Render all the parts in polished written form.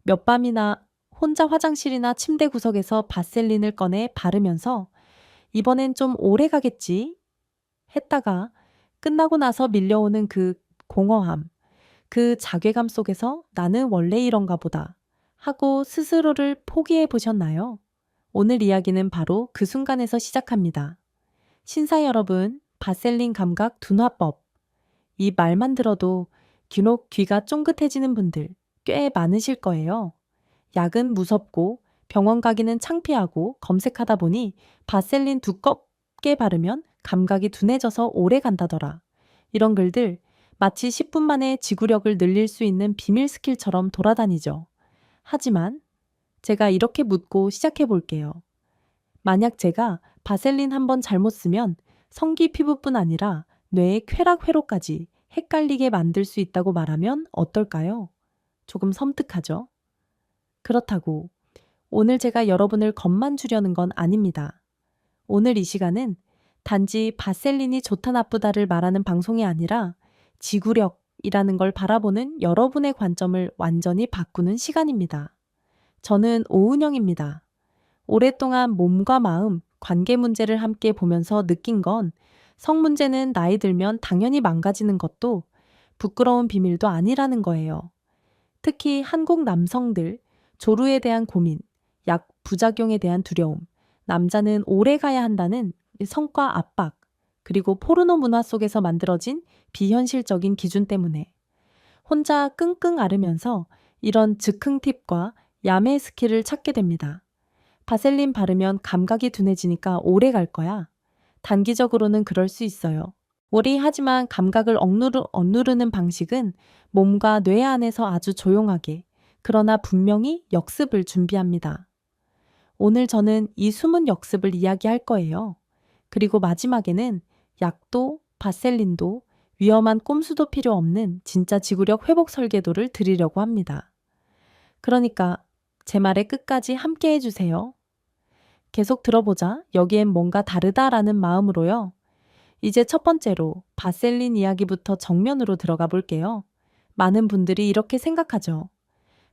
몇 밤이나 혼자 화장실이나 침대 구석에서 바셀린을 꺼내 바르면서 이번엔 좀 오래 가겠지 했다가 끝나고 나서 밀려오는 그 공허함, 그 자괴감 속에서 나는 원래 이런가 보다 하고 스스로를 포기해 보셨나요? 오늘 이야기는 바로 그 순간에서 시작합니다. 신사 여러분, 바셀린 감각 둔화법. 이 말만 들어도 귀록 귀가 쫑긋해지는 분들 꽤 많으실 거예요. 약은 무섭고 병원 가기는 창피하고 검색하다 보니 바셀린 두껍게 바르면 감각이 둔해져서 오래 간다더라. 이런 글들 마치 10분 만에 지구력을 늘릴 수 있는 비밀 스킬처럼 돌아다니죠. 하지만 제가 이렇게 묻고 시작해 볼게요. 만약 제가 바셀린 한번 잘못 쓰면 성기 피부뿐 아니라 뇌의 쾌락 회로까지 헷갈리게 만들 수 있다고 말하면 어떨까요? 조금 섬뜩하죠? 그렇다고 오늘 제가 여러분을 겁만 주려는 건 아닙니다. 오늘 이 시간은 단지 바셀린이 좋다 나쁘다를 말하는 방송이 아니라 지구력이라는 걸 바라보는 여러분의 관점을 완전히 바꾸는 시간입니다. 저는 오은영입니다. 오랫동안 몸과 마음, 관계 문제를 함께 보면서 느낀 건 성 문제는 나이 들면 당연히 망가지는 것도 부끄러운 비밀도 아니라는 거예요. 특히 한국 남성들, 조루에 대한 고민, 약 부작용에 대한 두려움, 남자는 오래 가야 한다는 성과 압박, 그리고 포르노 문화 속에서 만들어진 비현실적인 기준 때문에 혼자 끙끙 앓으면서 이런 즉흥 팁과 야매 스킬을 찾게 됩니다. 바셀린 바르면 감각이 둔해지니까 오래 갈 거야. 단기적으로는 그럴 수 있어요. 하지만 감각을 억누르는 방식은 몸과 뇌 안에서 아주 조용하게, 그러나 분명히 역습을 준비합니다. 오늘 저는 이 숨은 역습을 이야기할 거예요. 그리고 마지막에는 약도, 바셀린도, 위험한 꼼수도 필요 없는 진짜 지구력 회복 설계도를 드리려고 합니다. 그러니까 제 말의 끝까지 함께 해주세요. 계속 들어보자. 여기엔 뭔가 다르다라는 마음으로요. 이제 첫 번째로 바셀린 이야기부터 정면으로 들어가 볼게요. 많은 분들이 이렇게 생각하죠.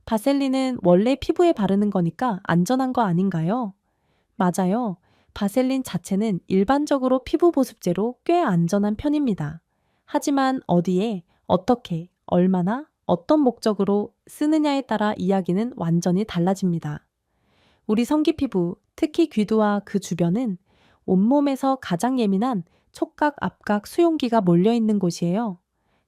바셀린은 원래 피부에 바르는 거니까 안전한 거 아닌가요? 맞아요. 바셀린 자체는 일반적으로 피부 보습제로 꽤 안전한 편입니다. 하지만 어디에, 어떻게, 얼마나, 어떤 목적으로 쓰느냐에 따라 이야기는 완전히 달라집니다. 우리 성기 피부, 특히 귀두와 그 주변은 온몸에서 가장 예민한 촉각, 압각, 수용기가 몰려있는 곳이에요.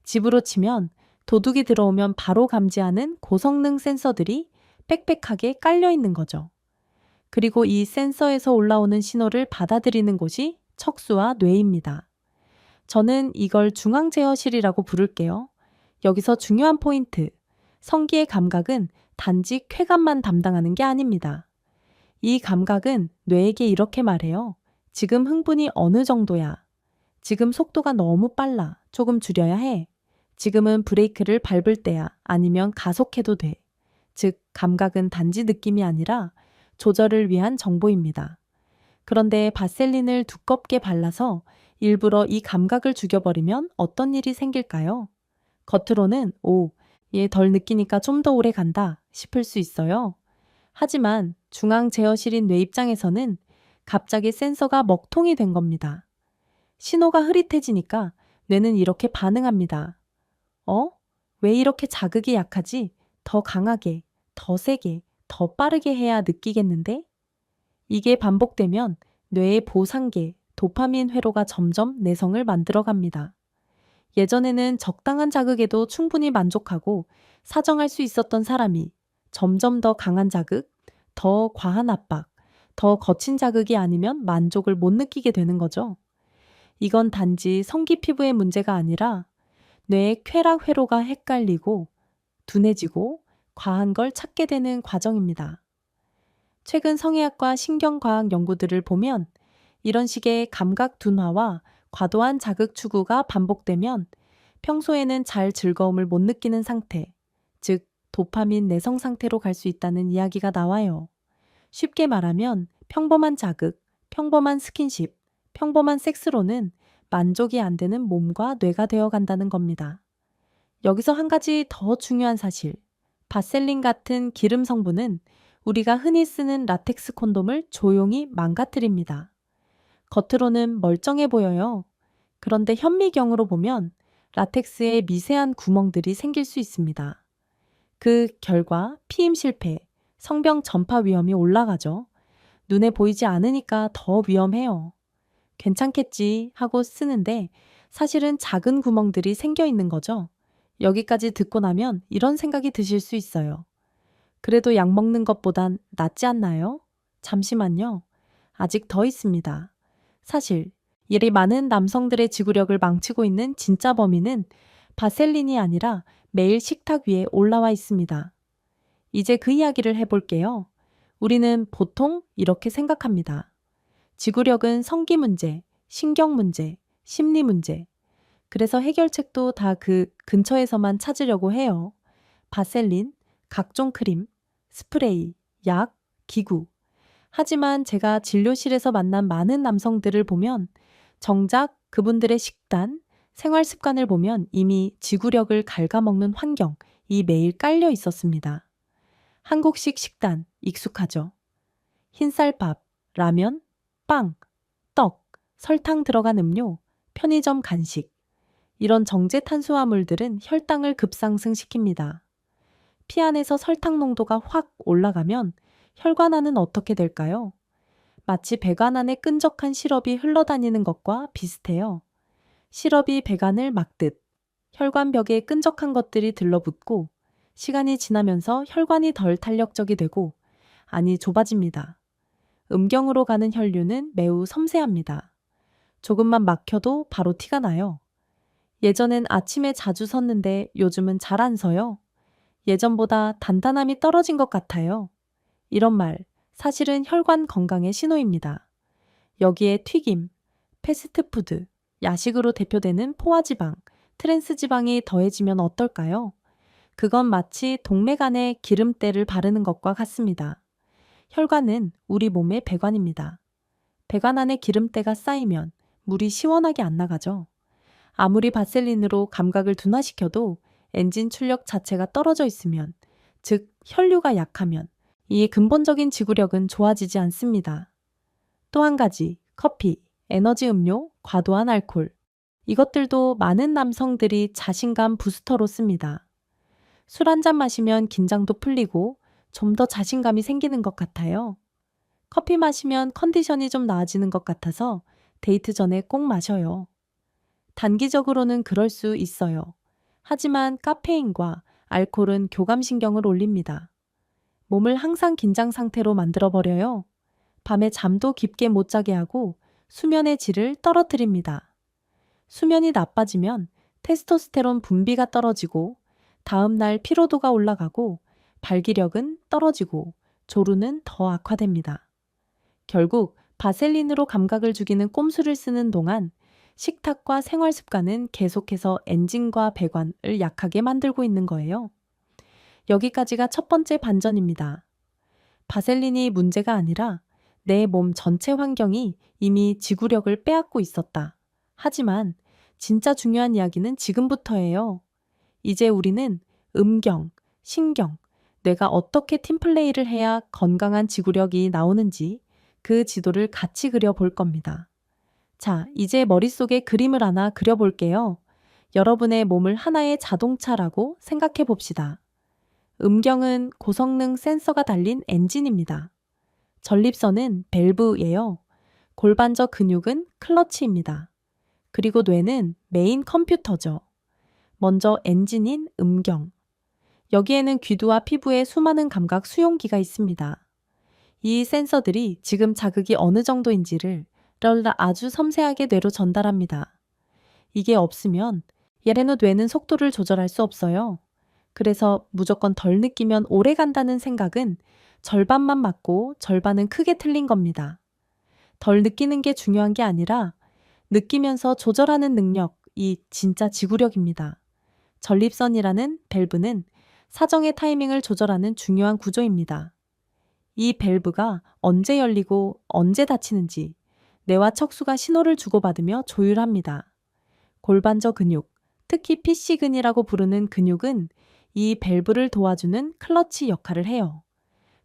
집으로 치면 도둑이 들어오면 바로 감지하는 고성능 센서들이 빽빽하게 깔려있는 거죠. 그리고 이 센서에서 올라오는 신호를 받아들이는 곳이 척수와 뇌입니다. 저는 이걸 중앙제어실이라고 부를게요. 여기서 중요한 포인트, 성기의 감각은 단지 쾌감만 담당하는 게 아닙니다. 이 감각은 뇌에게 이렇게 말해요. 지금 흥분이 어느 정도야? 지금 속도가 너무 빨라. 조금 줄여야 해. 지금은 브레이크를 밟을 때야. 아니면 가속해도 돼. 즉, 감각은 단지 느낌이 아니라 조절을 위한 정보입니다. 그런데 바셀린을 두껍게 발라서 일부러 이 감각을 죽여버리면 어떤 일이 생길까요? 겉으로는 얘 덜 느끼니까 좀 더 오래 간다 싶을 수 있어요. 하지만 중앙 제어실인 뇌 입장에서는 갑자기 센서가 먹통이 된 겁니다. 신호가 흐릿해지니까 뇌는 이렇게 반응합니다. 왜 이렇게 자극이 약하지? 더 강하게, 더 세게, 더 빠르게 해야 느끼겠는데? 이게 반복되면 뇌의 보상계, 도파민 회로가 점점 내성을 만들어갑니다. 예전에는 적당한 자극에도 충분히 만족하고 사정할 수 있었던 사람이 점점 더 강한 자극, 더 과한 압박, 더 거친 자극이 아니면 만족을 못 느끼게 되는 거죠. 이건 단지 성기 피부의 문제가 아니라 뇌의 쾌락 회로가 헷갈리고 둔해지고 과한 걸 찾게 되는 과정입니다. 최근 성의학과 신경과학 연구들을 보면 이런 식의 감각 둔화와 과도한 자극 추구가 반복되면 평소에는 잘 즐거움을 못 느끼는 상태, 즉 도파민 내성 상태로 갈 수 있다는 이야기가 나와요. 쉽게 말하면 평범한 자극, 평범한 스킨십, 평범한 섹스로는 만족이 안 되는 몸과 뇌가 되어 간다는 겁니다. 여기서 한 가지 더 중요한 사실, 바셀린 같은 기름 성분은 우리가 흔히 쓰는 라텍스 콘돔을 조용히 망가뜨립니다. 겉으로는 멀쩡해 보여요. 그런데 현미경으로 보면 라텍스에 미세한 구멍들이 생길 수 있습니다. 그 결과 피임 실패, 성병 전파 위험이 올라가죠. 눈에 보이지 않으니까 더 위험해요. 괜찮겠지 하고 쓰는데 사실은 작은 구멍들이 생겨 있는 거죠. 여기까지 듣고 나면 이런 생각이 드실 수 있어요. 그래도 약 먹는 것보단 낫지 않나요? 잠시만요. 아직 더 있습니다. 사실 일이 많은 남성들의 지구력을 망치고 있는 진짜 범인은 바셀린이 아니라 매일 식탁 위에 올라와 있습니다. 이제 그 이야기를 해볼게요. 우리는 보통 이렇게 생각합니다. 지구력은 성기 문제, 신경 문제, 심리 문제. 그래서 해결책도 다 그 근처에서만 찾으려고 해요. 바셀린, 각종 크림, 스프레이, 약, 기구. 하지만 제가 진료실에서 만난 많은 남성들을 보면 정작 그분들의 식단, 생활 습관을 보면 이미 지구력을 갉아먹는 환경이 매일 깔려 있었습니다. 한국식 식단 익숙하죠? 흰쌀밥, 라면, 빵, 떡, 설탕 들어간 음료, 편의점 간식. 이런 정제 탄수화물들은 혈당을 급상승시킵니다. 피 안에서 설탕 농도가 확 올라가면 혈관 안은 어떻게 될까요? 마치 배관 안에 끈적한 시럽이 흘러다니는 것과 비슷해요. 시럽이 배관을 막듯 혈관 벽에 끈적한 것들이 들러붙고 시간이 지나면서 혈관이 덜 탄력적이 되고 안이 좁아집니다. 음경으로 가는 혈류는 매우 섬세합니다. 조금만 막혀도 바로 티가 나요. 예전엔 아침에 자주 섰는데 요즘은 잘 안 서요. 예전보다 단단함이 떨어진 것 같아요. 이런 말, 사실은 혈관 건강의 신호입니다. 여기에 튀김, 패스트푸드, 야식으로 대표되는 포화지방, 트랜스지방이 더해지면 어떨까요? 그건 마치 동맥 안에 기름때를 바르는 것과 같습니다. 혈관은 우리 몸의 배관입니다. 배관 안에 기름때가 쌓이면 물이 시원하게 안 나가죠. 아무리 바셀린으로 감각을 둔화시켜도 엔진 출력 자체가 떨어져 있으면, 즉 혈류가 약하면 이 근본적인 지구력은 좋아지지 않습니다. 또 한 가지, 커피, 에너지 음료, 과도한 알코올. 이것들도 많은 남성들이 자신감 부스터로 씁니다. 술 한 잔 마시면 긴장도 풀리고 좀 더 자신감이 생기는 것 같아요. 커피 마시면 컨디션이 좀 나아지는 것 같아서 데이트 전에 꼭 마셔요. 단기적으로는 그럴 수 있어요. 하지만 카페인과 알코올은 교감신경을 올립니다. 몸을 항상 긴장 상태로 만들어버려요. 밤에 잠도 깊게 못 자게 하고 수면의 질을 떨어뜨립니다. 수면이 나빠지면 테스토스테론 분비가 떨어지고 다음날 피로도가 올라가고 발기력은 떨어지고 조루는 더 악화됩니다. 결국 바셀린으로 감각을 죽이는 꼼수를 쓰는 동안 식탁과 생활 습관은 계속해서 엔진과 배관을 약하게 만들고 있는 거예요. 여기까지가 첫 번째 반전입니다. 바셀린이 문제가 아니라 내 몸 전체 환경이 이미 지구력을 빼앗고 있었다. 하지만 진짜 중요한 이야기는 지금부터예요. 이제 우리는 음경, 신경, 뇌가 어떻게 팀플레이를 해야 건강한 지구력이 나오는지 그 지도를 같이 그려볼 겁니다. 자, 이제 머릿속에 그림을 하나 그려볼게요. 여러분의 몸을 하나의 자동차라고 생각해 봅시다. 음경은 고성능 센서가 달린 엔진입니다. 전립선은 밸브예요. 골반저 근육은 클러치입니다. 그리고 뇌는 메인 컴퓨터죠. 먼저 엔진인 음경. 여기에는 귀두와 피부에 수많은 감각 수용기가 있습니다. 이 센서들이 지금 자극이 어느 정도인지를 아주 섬세하게 뇌로 전달합니다. 이게 없으면 얘네는 뇌는 속도를 조절할 수 없어요. 그래서 무조건 덜 느끼면 오래 간다는 생각은 절반만 맞고 절반은 크게 틀린 겁니다. 덜 느끼는 게 중요한 게 아니라 느끼면서 조절하는 능력이 진짜 지구력입니다. 전립선이라는 밸브는 사정의 타이밍을 조절하는 중요한 구조입니다. 이 밸브가 언제 열리고 언제 닫히는지 뇌와 척수가 신호를 주고받으며 조율합니다. 골반저 근육, 특히 피시근이라고 부르는 근육은 이 밸브를 도와주는 클러치 역할을 해요.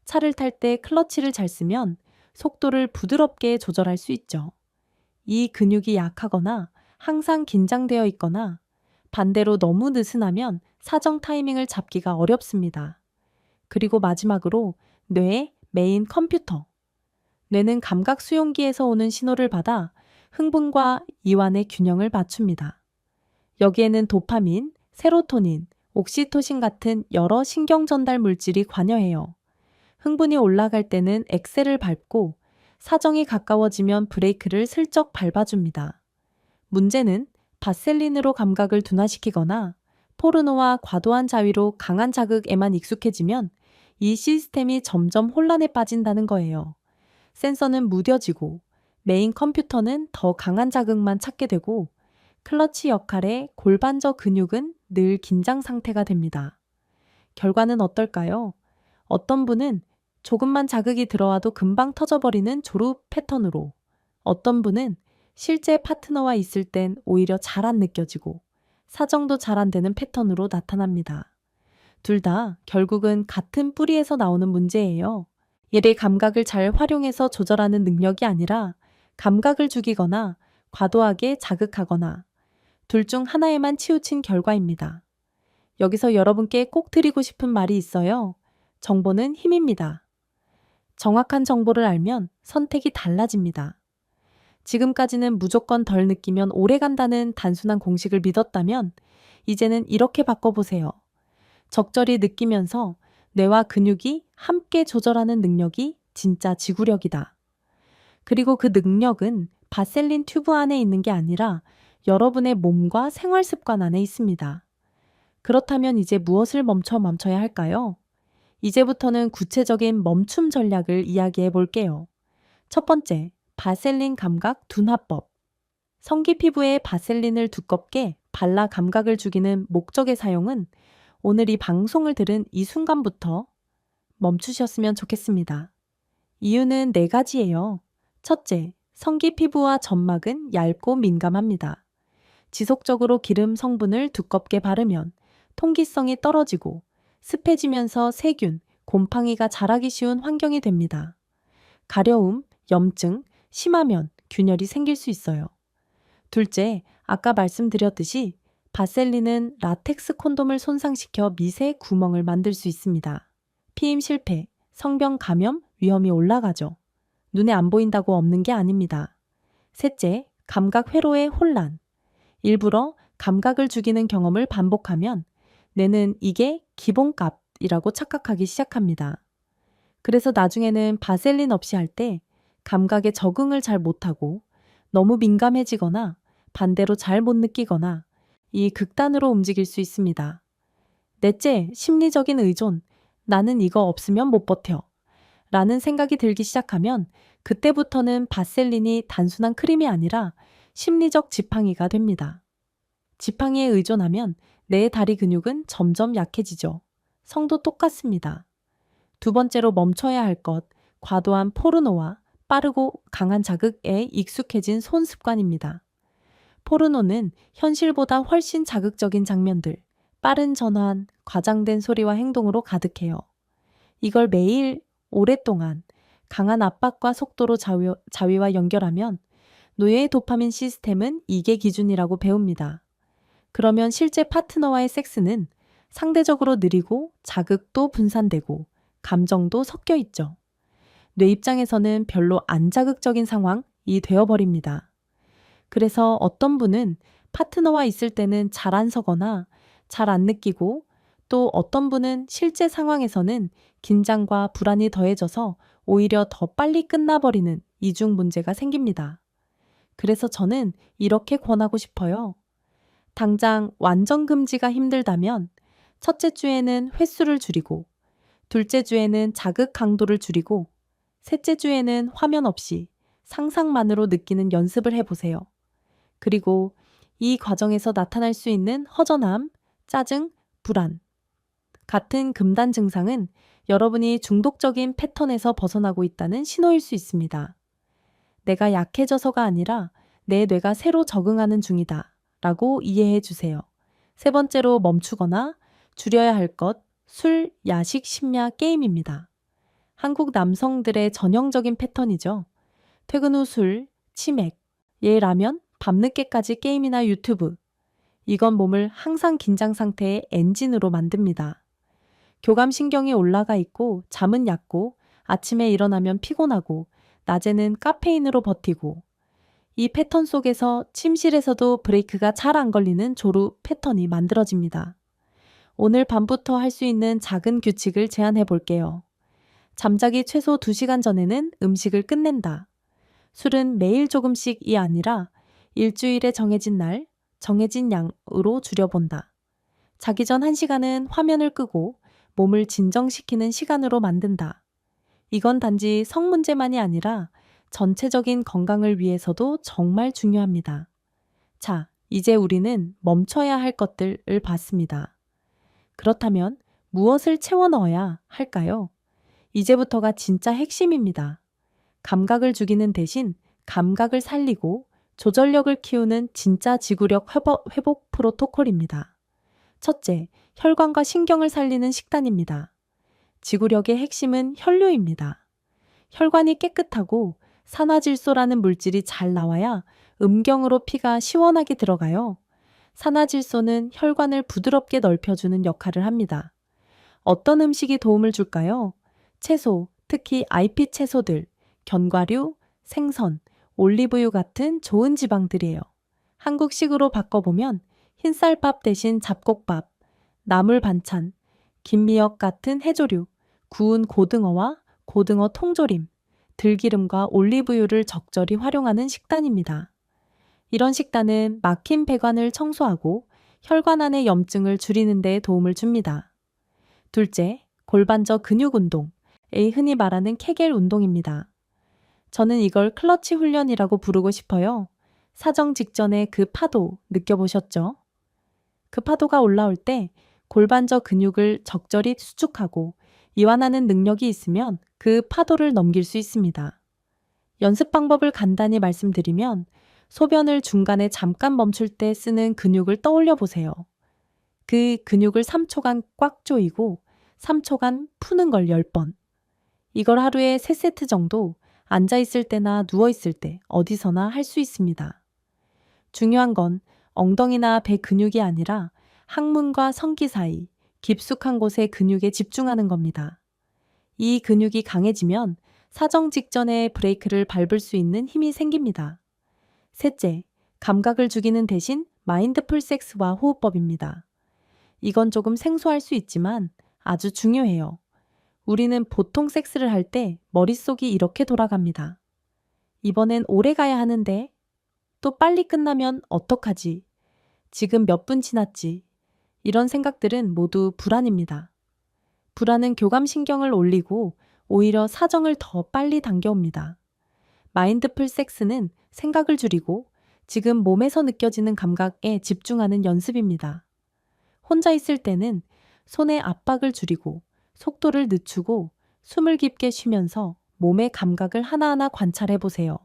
차를 탈 때 클러치를 잘 쓰면 속도를 부드럽게 조절할 수 있죠. 이 근육이 약하거나 항상 긴장되어 있거나 반대로 너무 느슨하면 사정 타이밍을 잡기가 어렵습니다. 그리고 마지막으로 뇌의 메인 컴퓨터. 뇌는 감각 수용기에서 오는 신호를 받아 흥분과 이완의 균형을 맞춥니다. 여기에는 도파민, 세로토닌, 옥시토신 같은 여러 신경 전달 물질이 관여해요. 흥분이 올라갈 때는 엑셀을 밟고 사정이 가까워지면 브레이크를 슬쩍 밟아줍니다. 문제는 바셀린으로 감각을 둔화시키거나 포르노와 과도한 자위로 강한 자극에만 익숙해지면 이 시스템이 점점 혼란에 빠진다는 거예요. 센서는 무뎌지고 메인 컴퓨터는 더 강한 자극만 찾게 되고 클러치 역할의 골반저 근육은 늘 긴장 상태가 됩니다. 결과는 어떨까요? 어떤 분은 조금만 자극이 들어와도 금방 터져버리는 조루 패턴으로, 어떤 분은 실제 파트너와 있을 땐 오히려 잘 안 느껴지고 사정도 잘 안 되는 패턴으로 나타납니다. 둘 다 결국은 같은 뿌리에서 나오는 문제예요. 얘의 감각을 잘 활용해서 조절하는 능력이 아니라 감각을 죽이거나 과도하게 자극하거나 둘 중 하나에만 치우친 결과입니다. 여기서 여러분께 꼭 드리고 싶은 말이 있어요. 정보는 힘입니다. 정확한 정보를 알면 선택이 달라집니다. 지금까지는 무조건 덜 느끼면 오래 간다는 단순한 공식을 믿었다면 이제는 이렇게 바꿔보세요. 적절히 느끼면서 뇌와 근육이 함께 조절하는 능력이 진짜 지구력이다. 그리고 그 능력은 바셀린 튜브 안에 있는 게 아니라 여러분의 몸과 생활 습관 안에 있습니다. 그렇다면 이제 무엇을 멈춰야 할까요? 이제부터는 구체적인 멈춤 전략을 이야기해 볼게요. 첫 번째, 바셀린 감각 둔화법. 성기 피부에 바셀린을 두껍게 발라 감각을 죽이는 목적의 사용은 오늘 이 방송을 들은 이 순간부터 멈추셨으면 좋겠습니다. 이유는 4가지예요. 첫째, 성기 피부와 점막은 얇고 민감합니다. 지속적으로 기름 성분을 두껍게 바르면 통기성이 떨어지고 습해지면서 세균, 곰팡이가 자라기 쉬운 환경이 됩니다. 가려움, 염증, 심하면 균열이 생길 수 있어요. 둘째, 아까 말씀드렸듯이 바셀린은 라텍스 콘돔을 손상시켜 미세 구멍을 만들 수 있습니다. 피임 실패, 성병 감염 위험이 올라가죠. 눈에 안 보인다고 없는 게 아닙니다. 셋째, 감각 회로의 혼란. 일부러 감각을 죽이는 경험을 반복하면 뇌는 이게 기본값이라고 착각하기 시작합니다. 그래서 나중에는 바셀린 없이 할 때 감각에 적응을 잘 못하고 너무 민감해지거나 반대로 잘 못 느끼거나 이 극단으로 움직일 수 있습니다. 넷째, 심리적인 의존. 나는 이거 없으면 못 버텨. 라는 생각이 들기 시작하면 그때부터는 바셀린이 단순한 크림이 아니라 심리적 지팡이가 됩니다. 지팡이에 의존하면 내 다리 근육은 점점 약해지죠. 성도 똑같습니다. 두 번째로 멈춰야 할 것, 과도한 포르노와 빠르고 강한 자극에 익숙해진 손 습관입니다. 포르노는 현실보다 훨씬 자극적인 장면들, 빠른 전환, 과장된 소리와 행동으로 가득해요. 이걸 매일 오랫동안 강한 압박과 속도로 자위와 연결하면 뇌의 도파민 시스템은 이게 기준이라고 배웁니다. 그러면 실제 파트너와의 섹스는 상대적으로 느리고 자극도 분산되고 감정도 섞여 있죠. 뇌 입장에서는 별로 안 자극적인 상황이 되어버립니다. 그래서 어떤 분은 파트너와 있을 때는 잘 안 서거나 잘 안 느끼고 또 어떤 분은 실제 상황에서는 긴장과 불안이 더해져서 오히려 더 빨리 끝나버리는 이중 문제가 생깁니다. 그래서 저는 이렇게 권하고 싶어요. 당장 완전 금지가 힘들다면 첫째 주에는 횟수를 줄이고 둘째 주에는 자극 강도를 줄이고 셋째 주에는 화면 없이 상상만으로 느끼는 연습을 해보세요. 그리고 이 과정에서 나타날 수 있는 허전함, 짜증, 불안 같은 금단 증상은 여러분이 중독적인 패턴에서 벗어나고 있다는 신호일 수 있습니다. 내가 약해져서가 아니라 내 뇌가 새로 적응하는 중이다 라고 이해해 주세요. 세 번째로 멈추거나 줄여야 할 것, 술, 야식, 심야, 게임입니다. 한국 남성들의 전형적인 패턴이죠. 퇴근 후 술, 치맥, 라면, 밤늦게까지 게임이나 유튜브. 이건 몸을 항상 긴장 상태의 엔진으로 만듭니다. 교감신경이 올라가 있고 잠은 얕고 아침에 일어나면 피곤하고 낮에는 카페인으로 버티고 이 패턴 속에서 침실에서도 브레이크가 잘 안 걸리는 조루 패턴이 만들어집니다. 오늘 밤부터 할 수 있는 작은 규칙을 제안해 볼게요. 잠자기 최소 2시간 전에는 음식을 끝낸다. 술은 매일 조금씩이 아니라 일주일에 정해진 날, 정해진 양으로 줄여본다. 자기 전 1시간은 화면을 끄고 몸을 진정시키는 시간으로 만든다. 이건 단지 성 문제만이 아니라 전체적인 건강을 위해서도 정말 중요합니다. 자, 이제 우리는 멈춰야 할 것들을 봤습니다. 그렇다면 무엇을 채워 넣어야 할까요? 이제부터가 진짜 핵심입니다. 감각을 죽이는 대신 감각을 살리고 조절력을 키우는 진짜 지구력 회복 프로토콜입니다. 첫째, 혈관과 신경을 살리는 식단입니다. 지구력의 핵심은 혈류입니다. 혈관이 깨끗하고 산화질소라는 물질이 잘 나와야 음경으로 피가 시원하게 들어가요. 산화질소는 혈관을 부드럽게 넓혀주는 역할을 합니다. 어떤 음식이 도움을 줄까요? 채소, 특히 IP 채소들, 견과류, 생선, 올리브유 같은 좋은 지방들이에요. 한국식으로 바꿔보면 흰쌀밥 대신 잡곡밥, 나물 반찬, 김미역 같은 해조류, 구운 고등어와 고등어 통조림, 들기름과 올리브유를 적절히 활용하는 식단입니다. 이런 식단은 막힌 배관을 청소하고 혈관 안의 염증을 줄이는 데 도움을 줍니다. 둘째, 골반저 근육 운동, 흔히 말하는 케겔 운동입니다. 저는 이걸 클러치 훈련이라고 부르고 싶어요. 사정 직전에 그 파도 느껴보셨죠? 그 파도가 올라올 때 골반저 근육을 적절히 수축하고 이완하는 능력이 있으면 그 파도를 넘길 수 있습니다. 연습 방법을 간단히 말씀드리면 소변을 중간에 잠깐 멈출 때 쓰는 근육을 떠올려 보세요. 그 근육을 3초간 꽉 조이고 3초간 푸는 걸 10번. 이걸 하루에 3세트 정도 앉아있을 때나 누워있을 때 어디서나 할 수 있습니다. 중요한 건 엉덩이나 배 근육이 아니라 항문과 성기 사이 깊숙한 곳의 근육에 집중하는 겁니다. 이 근육이 강해지면 사정 직전에 브레이크를 밟을 수 있는 힘이 생깁니다. 셋째, 감각을 죽이는 대신 마인드풀 섹스와 호흡법입니다. 이건 조금 생소할 수 있지만 아주 중요해요. 우리는 보통 섹스를 할 때 머릿속이 이렇게 돌아갑니다. 이번엔 오래 가야 하는데, 또 빨리 끝나면 어떡하지? 지금 몇 분 지났지? 이런 생각들은 모두 불안입니다. 불안은 교감신경을 올리고 오히려 사정을 더 빨리 당겨옵니다. 마인드풀 섹스는 생각을 줄이고 지금 몸에서 느껴지는 감각에 집중하는 연습입니다. 혼자 있을 때는 손의 압박을 줄이고 속도를 늦추고 숨을 깊게 쉬면서 몸의 감각을 하나하나 관찰해 보세요.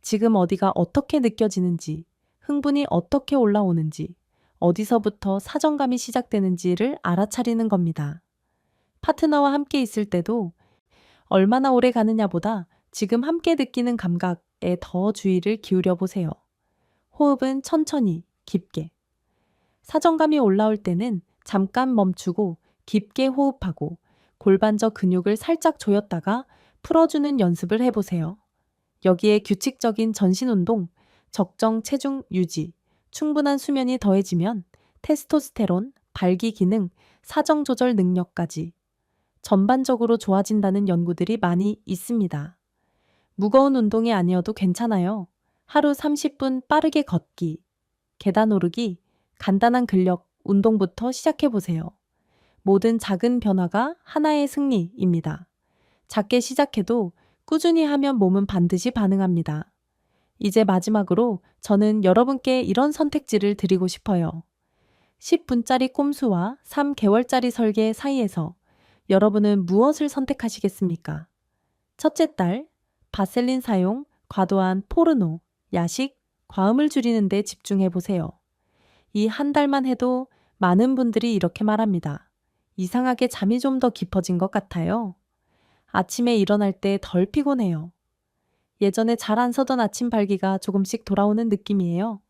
지금 어디가 어떻게 느껴지는지, 흥분이 어떻게 올라오는지, 어디서부터 사정감이 시작되는지를 알아차리는 겁니다. 파트너와 함께 있을 때도 얼마나 오래 가느냐보다 지금 함께 느끼는 감각에 더 주의를 기울여 보세요. 호흡은 천천히, 깊게. 사정감이 올라올 때는 잠깐 멈추고 깊게 호흡하고 골반저 근육을 살짝 조였다가 풀어주는 연습을 해보세요. 여기에 규칙적인 전신 운동, 적정 체중 유지, 충분한 수면이 더해지면 테스토스테론, 발기 기능, 사정 조절 능력까지 전반적으로 좋아진다는 연구들이 많이 있습니다. 무거운 운동이 아니어도 괜찮아요. 하루 30분 빠르게 걷기, 계단 오르기, 간단한 근력 운동부터 시작해보세요. 모든 작은 변화가 하나의 승리입니다. 작게 시작해도 꾸준히 하면 몸은 반드시 반응합니다. 이제 마지막으로 저는 여러분께 이런 선택지를 드리고 싶어요. 10분짜리 꼼수와 3개월짜리 설계 사이에서 여러분은 무엇을 선택하시겠습니까? 첫째 딸, 바셀린 사용, 과도한 포르노, 야식, 과음을 줄이는 데 집중해 보세요. 이 한 달만 해도 많은 분들이 이렇게 말합니다. 이상하게 잠이 좀 더 깊어진 것 같아요. 아침에 일어날 때 덜 피곤해요. 예전에 잘 안 서던 아침 발기가 조금씩 돌아오는 느낌이에요.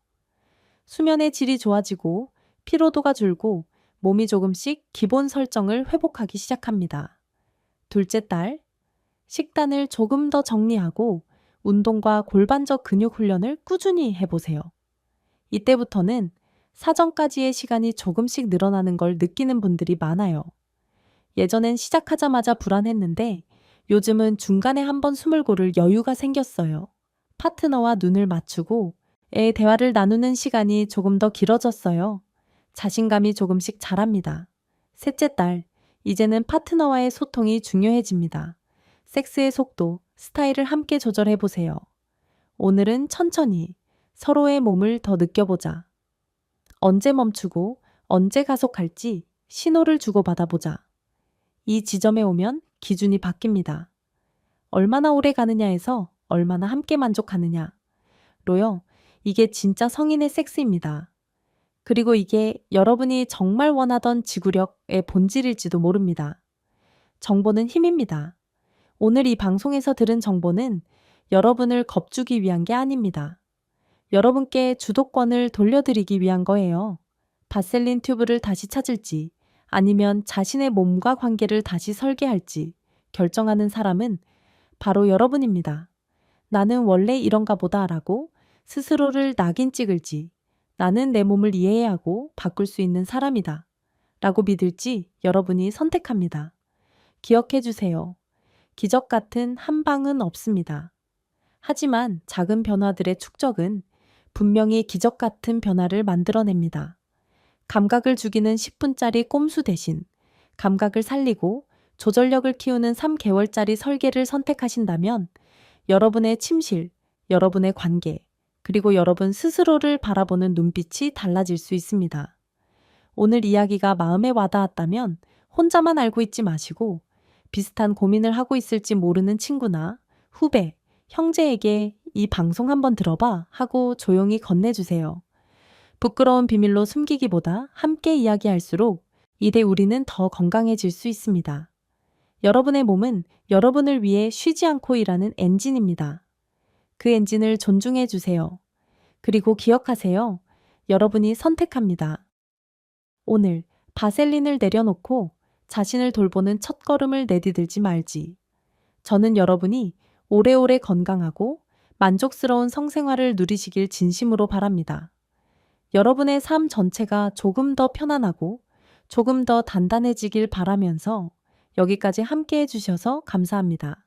수면의 질이 좋아지고 피로도가 줄고 몸이 조금씩 기본 설정을 회복하기 시작합니다. 둘째 딸, 식단을 조금 더 정리하고 운동과 골반적 근육 훈련을 꾸준히 해보세요. 이때부터는 사정까지의 시간이 조금씩 늘어나는 걸 느끼는 분들이 많아요. 예전엔 시작하자마자 불안했는데 요즘은 중간에 한번 숨을 고를 여유가 생겼어요. 파트너와 눈을 맞추고 애 대화를 나누는 시간이 조금 더 길어졌어요. 자신감이 조금씩 자랍니다. 셋째 딸, 이제는 파트너와의 소통이 중요해집니다. 섹스의 속도, 스타일을 함께 조절해 보세요. 오늘은 천천히 서로의 몸을 더 느껴보자. 언제 멈추고 언제 가속할지 신호를 주고받아 보자. 이 지점에 오면 기준이 바뀝니다. 얼마나 오래 가느냐에서 얼마나 함께 만족하느냐로요. 이게 진짜 성인의 섹스입니다. 그리고 이게 여러분이 정말 원하던 지구력의 본질일지도 모릅니다. 정보는 힘입니다. 오늘 이 방송에서 들은 정보는 여러분을 겁주기 위한 게 아닙니다. 여러분께 주도권을 돌려드리기 위한 거예요. 바셀린 튜브를 다시 찾을지 아니면 자신의 몸과 관계를 다시 설계할지 결정하는 사람은 바로 여러분입니다. 나는 원래 이런가 보다라고 스스로를 낙인 찍을지 나는 내 몸을 이해하고 바꿀 수 있는 사람이다 라고 믿을지 여러분이 선택합니다. 기억해 주세요. 기적 같은 한 방은 없습니다. 하지만 작은 변화들의 축적은 분명히 기적 같은 변화를 만들어냅니다. 감각을 죽이는 10분짜리 꼼수 대신 감각을 살리고 조절력을 키우는 3개월짜리 설계를 선택하신다면 여러분의 침실, 여러분의 관계, 그리고 여러분 스스로를 바라보는 눈빛이 달라질 수 있습니다. 오늘 이야기가 마음에 와닿았다면 혼자만 알고 있지 마시고 비슷한 고민을 하고 있을지 모르는 친구나 후배, 형제에게 이 방송 한번 들어봐 하고 조용히 건네주세요. 부끄러운 비밀로 숨기기보다 함께 이야기할수록 이대 우리는 더 건강해질 수 있습니다. 여러분의 몸은 여러분을 위해 쉬지 않고 일하는 엔진입니다. 그 엔진을 존중해 주세요. 그리고 기억하세요. 여러분이 선택합니다. 오늘 바셀린을 내려놓고 자신을 돌보는 첫걸음을 내디딜지 말지. 저는 여러분이 오래오래 건강하고 만족스러운 성생활을 누리시길 진심으로 바랍니다. 여러분의 삶 전체가 조금 더 편안하고 조금 더 단단해지길 바라면서 여기까지 함께 해주셔서 감사합니다.